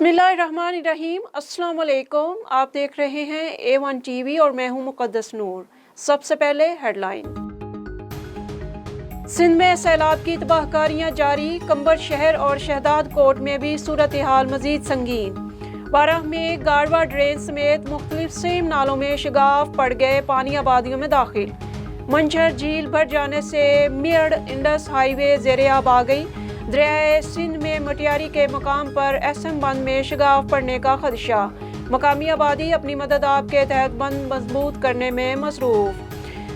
बिस्मिल्लाहिर्रहमानिर्रहीम। अस्सलाम वालेकुम। आप देख रहे हैं A1 TV और मैं हूं मुक़द्दस नूर। सबसे पहले हेडलाइन। सिंध में सैलाब की तबाहकारियां जारी, कंबर शहर और शहदाद कोट में भी सूरत हाल मजीद संगीन। बाराह में गारवा ड्रेन समेत मुख्तलिफ सेम नालों में शगाफ पड़ गए, पानी आबादियों में दाखिल। मंझर झील भर जाने से मियड़ इंडस हाईवे ज़ेरे आब आ गई। दरियाए सिंध में मटियारी के मकाम पर SM बंद में शगाफ पड़ने का खदशा। मकामी आबादी अपनी मदद आप के तहत बंद मजबूत करने में मसरूफ।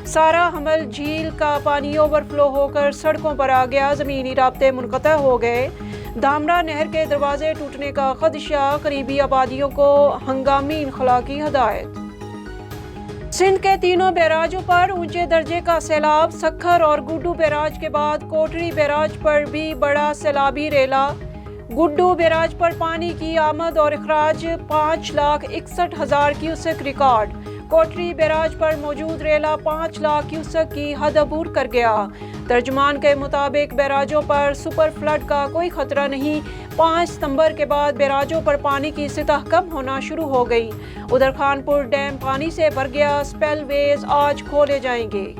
सारा हमल झील का पानी ओवरफ्लो होकर सड़कों पर आ गया, ज़मीनी राब्ते मुनक़ता हो गए। धामरा नहर के दरवाजे टूटने का खदशा, करीबी आबादियों को हंगामी इनखला की हदायत। सिंध के तीनों बैराजों पर ऊंचे दर्जे का सैलाब। सखर और गुड्डू बैराज के बाद कोटरी बैराज पर भी बड़ा सैलाबी रेला। गुड्डू बैराज पर पानी की आमद और अखराज 5,61,000 क्यूसेक रिकॉर्ड। कोटरी बैराज पर मौजूद रेला 5 लाख क्यूसेक की हद अबूर कर गया। तर्जुमान के मुताबिक बैराजों पर सुपर फ्लड का कोई खतरा नहीं। 5 सितंबर के बाद बैराजों पर पानी की सतह कम होना शुरू हो गई। उधर खानपुर डैम पानी से भर गया, स्पेलवेज आज खोले जाएंगे।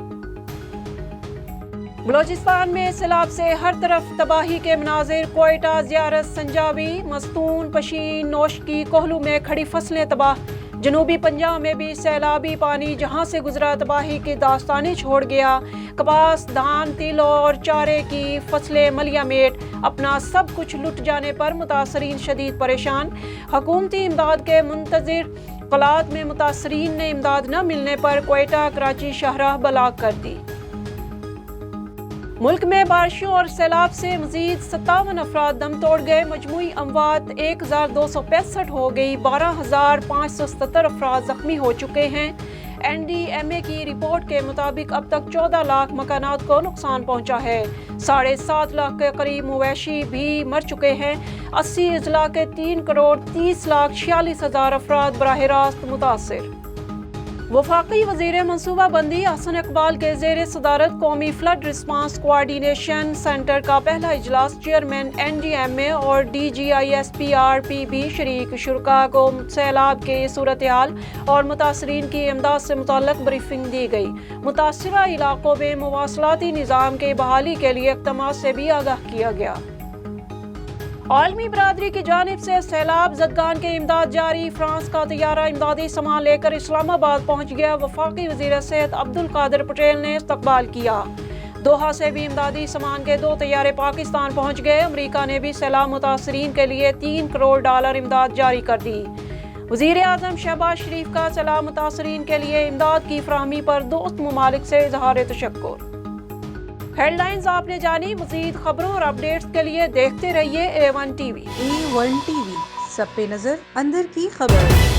बलोचिस्तान में सैलाब से हर तरफ तबाही के मनाजिर। कोयटा, ज़ियारत, संजावी, मस्तून, पशीन, नौशकी, कोहलू में खड़ी फसलें तबाह। जनूबी पंजाब में भी सैलाबी पानी जहां से गुजरा तबाही की दास्तानें छोड़ गया। कपास, धान, तिल और चारे की फसलें मलियामेट। अपना सब कुछ लुट जाने पर मुतासरीन शदीद परेशान। हुकूमती इमदाद के मुंतज़िर कलात में मुतासरीन ने इमदाद न मिलने पर कोयटा कराची शाहराह ब्लॉक कर दी। मुल्क में बारिशों और सैलाब से मजीद 57 अफराद दम तोड़ गए। मजमूई अमवात 1,265 हो गई। 12,577 अफराद जख्मी हो चुके हैं। NDMA की रिपोर्ट के मुताबिक अब तक 14 लाख मकानात को नुकसान पहुंचा है। 7.5 लाख के करीब मवेशी भी मर चुके हैं। 80 अजला के 3,30,46,000 अफराद बराह रास्त मुतासर। वफाकी वज़ीर मनसूबा बंदी हसन इकबाल के ज़ेर सदारत कौमी फ्लड रिस्पांस कोआर्डिनेशन सेंटर का पहला इजलास चेयरमैन NDMA और DGISPRP भी शरीक। शुरका को सैलाब के सूरत हाल और मुतासरीन की इमदाद से मुताल्लिक़ ब्रीफिंग दी गई। मुतासरा इलाकों में मुवासलाती निज़ाम के बहाली के लिए इक़दामात से भी आगाह किया गया। आलमी बरादरी की जानिब से सैलाब ज़दगान के इमदाद जारी। फ्रांस का तैयारा इमदादी सामान लेकर इस्लामाबाद पहुंच गया। वफाकी वज़ीर सेहत अब्दुल कादिर पटेल ने इस्तकबाल किया। दोहा से भी इमदादी सामान के 2 तैयारे पाकिस्तान पहुंच गए। अमरीका ने भी सैलाब मुतासरीन के लिए $3 करोड़ इमदाद जारी कर दी। वज़ीर आज़म शहबाज शरीफ का सैलाब मुतासरीन के लिए इमदाद की फराहमी पर दोस्त ममालिक से इज़हार तशक्कुर। हेडलाइंस आपने जानी। मज़ीद खबरों और अपडेट्स के लिए देखते रहिए A1 TV। A1 TV, सब पे नजर, अंदर की खबर।